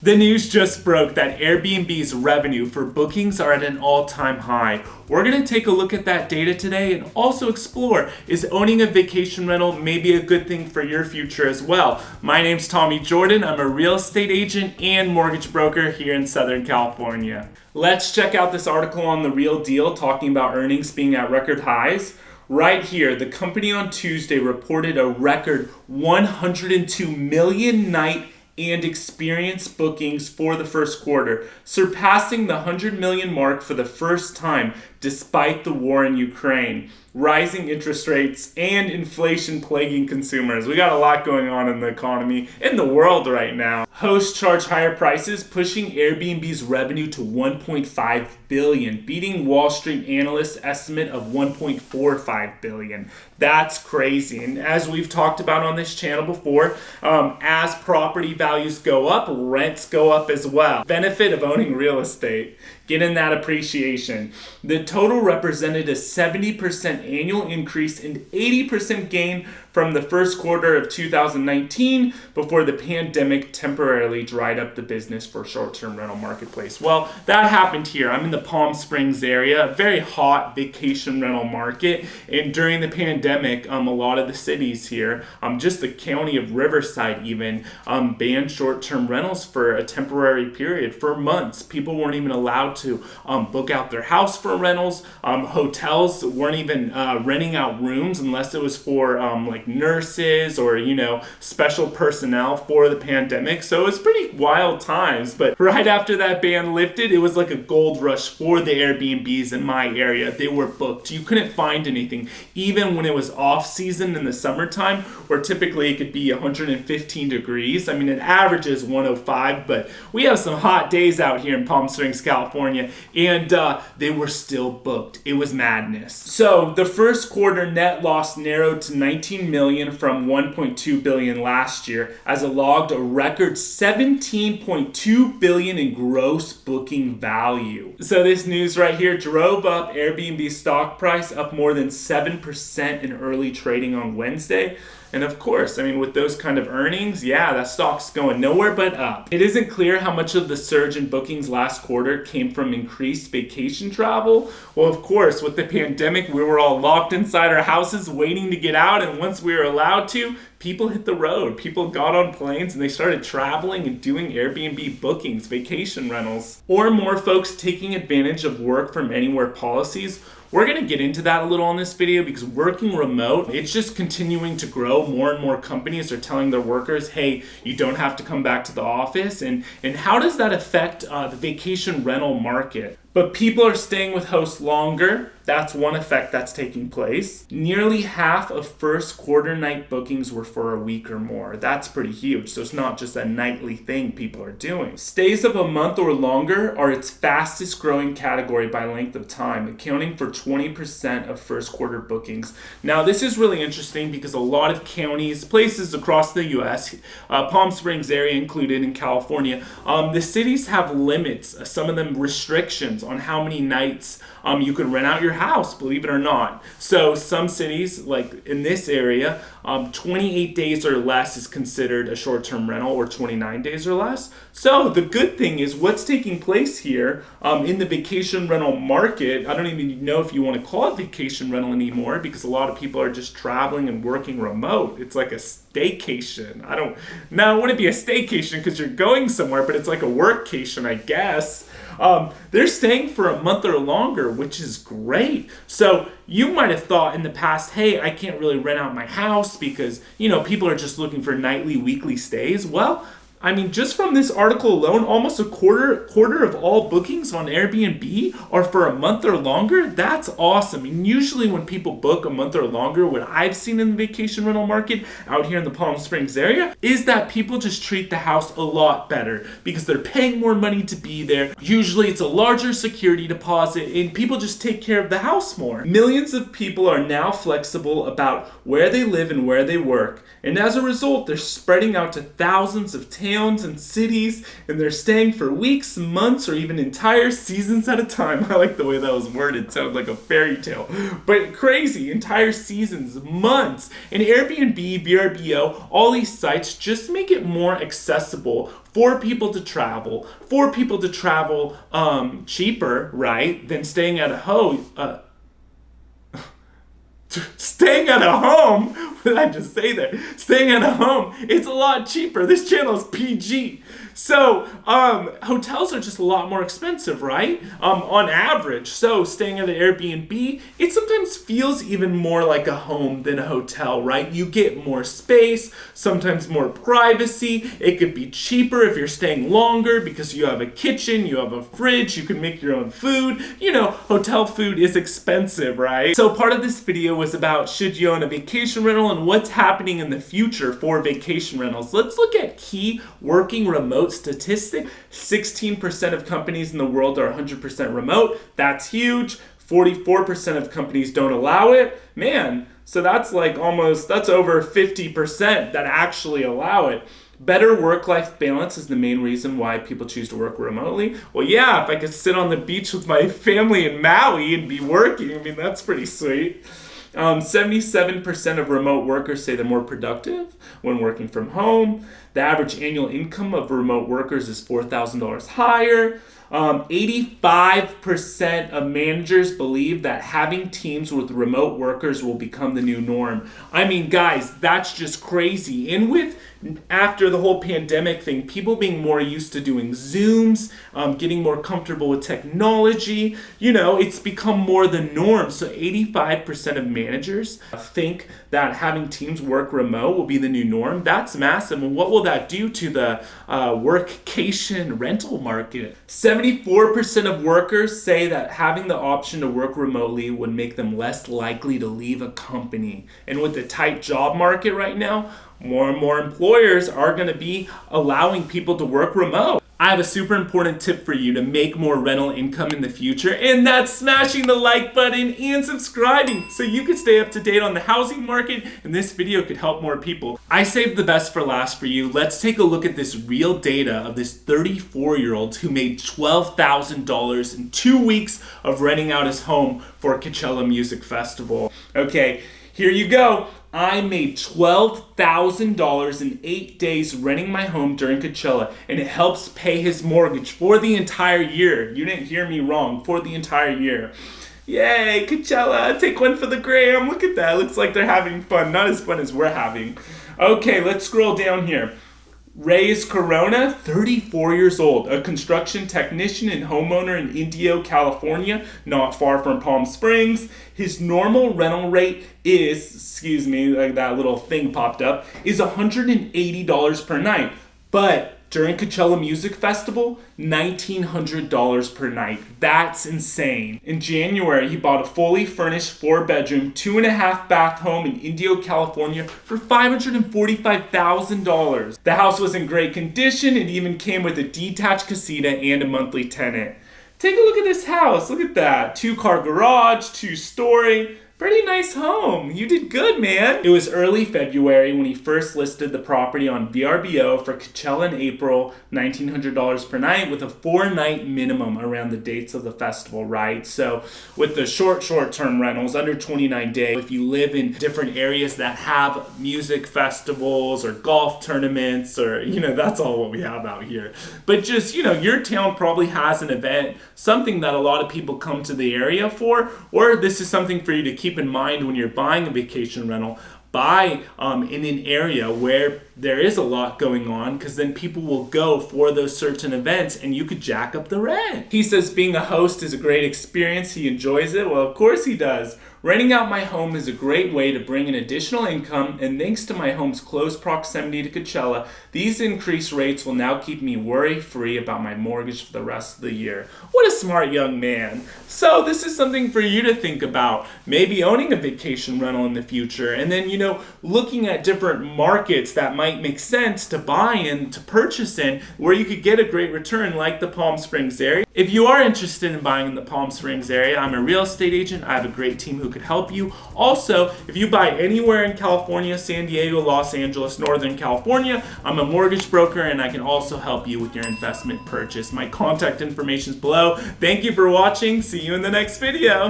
The news just broke that Airbnb's revenue for bookings are at an all-time high. We're going to take a look at that data today and also explore, is owning a vacation rental maybe a good thing for your future as well? My name's Tommy Jordan. I'm a real estate agent and mortgage broker here in Southern California. Let's check out this article on The Real Deal talking about earnings being at record highs. Right here, the company on Tuesday reported a record 102 million night and experience bookings for the first quarter, surpassing the 100 million mark for the first time despite the war in Ukraine, rising interest rates, and inflation plaguing consumers. We got a lot going on in the economy, in the world right now. Hosts charge higher prices, pushing Airbnb's revenue to $1.5 billion, beating Wall Street analysts' estimate of $1.45 billion. That's crazy. And as we've talked about on this channel before, as property values go up, rents go up as well. Benefit of owning real estate. Getting that appreciation. The total represented a 70% annual increase and 80% gain from the first quarter of 2019 before the pandemic temporarily dried up the business for short-term rental marketplace. Well, that happened here. I'm in the Palm Springs area, a very hot vacation rental market. And during the pandemic, a lot of the cities here, just the county of Riverside even, banned short-term rentals for a temporary period for months. People weren't even allowed to book out their house for rentals. Hotels weren't even renting out rooms unless it was for like nurses or special personnel for the pandemic. So it was pretty wild times. But right after that ban lifted, it was like a gold rush for the Airbnbs in my area. They were booked. You couldn't find anything, even when it was off season in the summertime, where typically it could be 115 degrees. I mean, it averages 105, but we have some hot days out here in Palm Springs, California, and they were still booked. It was madness. So the first quarter net loss narrowed to 19 million from 1.2 billion last year, as it logged a record 17.2 billion in gross booking value. So this news right here drove up Airbnb stock price up more than 7% in early trading on Wednesday. And of course, I mean, with those kind of earnings, that stock's going nowhere but up. It isn't clear how much of the surge in bookings last quarter came from increased vacation travel. Well, of course, with the pandemic, we were all locked inside our houses waiting to get out. And once we were allowed to, people hit the road. People got on planes and they started traveling and doing Airbnb bookings, vacation rentals, or more folks taking advantage of work from anywhere policies. We're going to get into that a little in this video because working remote, it's just continuing to grow. More and more companies are telling their workers, hey, you don't have to come back to the office. And how does that affect the vacation rental market? But people are staying with hosts longer. That's one effect that's taking place. Nearly half of first quarter night bookings were for a week or more. That's pretty huge. So it's not just a nightly thing people are doing. Stays of a month or longer are its fastest growing category by length of time, accounting for 20% of first quarter bookings. Now, this is really interesting because a lot of counties, places across the U.S., Palm Springs area included in California, the cities have limits, some of them restrictions on how many nights you can rent out your house, believe it or not. So some cities, like in this area, 28 days or less is considered a short-term rental, or 29 days or less. So the good thing is what's taking place here in the vacation rental market. I don't even know if you want to call it vacation rental anymore because a lot of people are just traveling and working remote. It's like a staycation. It wouldn't be a staycation because you're going somewhere, but it's like a workcation, I guess. They're staying for a month or longer, which is great. So you might have thought in the past, hey, I can't really rent out my house because, people are just looking for nightly, weekly stays. Well, I mean, just from this article alone, almost a quarter of all bookings on Airbnb are for a month or longer. That's awesome. And usually when people book a month or longer, what I've seen in the vacation rental market out here in the Palm Springs area is that people just treat the house a lot better because they're paying more money to be there. Usually it's a larger security deposit and people just take care of the house more. Millions of people are now flexible about where they live and where they work. And as a result, they're spreading out to thousands of 10 towns and cities, and they're staying for weeks, months, or even entire seasons at a time. I like the way that was worded. It sounded like a fairy tale. But crazy, entire seasons, months. And Airbnb, VRBO, all these sites just make it more accessible for people to travel, cheaper, right, than staying at a staying at a home, what did I just say there? Staying at a home, it's a lot cheaper. This channel is PG. So, hotels are just a lot more expensive, right? On average. So, staying at an Airbnb, it sometimes feels even more like a home than a hotel, right? You get more space, sometimes more privacy. It could be cheaper if you're staying longer because you have a kitchen, you have a fridge, you can make your own food. You know, hotel food is expensive, right? So, part of this video was about should you own a vacation rental and what's happening in the future for vacation rentals. Let's look at key working remote statistic. 16% of companies in the world are 100% remote. That's huge. 44% of companies don't allow it. Man, so that's over 50% that actually allow it. Better work-life balance is the main reason why people choose to work remotely. Well, yeah, if I could sit on the beach with my family in Maui and be working, I mean, that's pretty sweet. 77% of remote workers say they're more productive when working from home. The average annual income of remote workers is $4,000 higher. 85% of managers believe that having teams with remote workers will become the new norm. I mean, guys, that's just crazy. And after the whole pandemic thing, people being more used to doing Zooms, getting more comfortable with technology, it's become more the norm. So 85% of managers think that having teams work remote will be the new norm. That's massive. And what will that do to the workcation rental market? 74% of workers say that having the option to work remotely would make them less likely to leave a company. And with the tight job market right now, more and more employers are going to be allowing people to work remote. I have a super important tip for you to make more rental income in the future, and that's smashing the like button and subscribing so you can stay up to date on the housing market, and this video could help more people. I saved the best for last for you. Let's take a look at this real data of this 34-year-old who made $12,000 in 2 weeks of renting out his home for Coachella Music Festival. Okay, here you go. I made $12,000 in 8 days renting my home during Coachella, and it helps pay his mortgage for the entire year. You didn't hear me wrong, for the entire year. Yay, Coachella, take one for the gram. Look at that, looks like they're having fun. Not as fun as we're having. Okay, let's scroll down here. Reyes Corona, 34 years old, a construction technician and homeowner in Indio, California, not far from Palm Springs. His normal rental rate is, like that little thing popped up, is $180 per night. But during Coachella Music Festival, $1,900 per night. That's insane. In January, he bought a fully furnished 4-bedroom, 2.5 bath home in Indio, California for $545,000. The house was in great condition and even came with a detached casita and a monthly tenant. Take a look at this house. Look at that. 2-car garage, 2-story. Pretty nice home. You did good, man. It was early February when he first listed the property on VRBO for Coachella in April, $1,900 per night with a 4-night minimum around the dates of the festival, right? So with the short-term rentals, under 29 days, if you live in different areas that have music festivals or golf tournaments or, that's all what we have out here. But just, your town probably has an event, something that a lot of people come to the area for, or this is something for you to keep in mind when you're buying a vacation rental. Buy in an area where there is a lot going on, because then people will go for those certain events and you could jack up the rent. He says being a host is a great experience. He enjoys it. Well, of course he does. Renting out my home is a great way to bring in additional income, and thanks to my home's close proximity to Coachella, these increased rates will now keep me worry-free about my mortgage for the rest of the year. What a smart young man. So this is something for you to think about. Maybe owning a vacation rental in the future, and then, looking at different markets that might might make sense to buy in, to purchase in, where you could get a great return like the Palm Springs area. If you are interested in buying in the Palm Springs area, I'm a real estate agent. I have a great team who could help you. Also, if you buy anywhere in California, San Diego, Los Angeles, Northern California, I'm a mortgage broker and I can also help you with your investment purchase. My contact information is below. Thank you for watching. See you in the next video.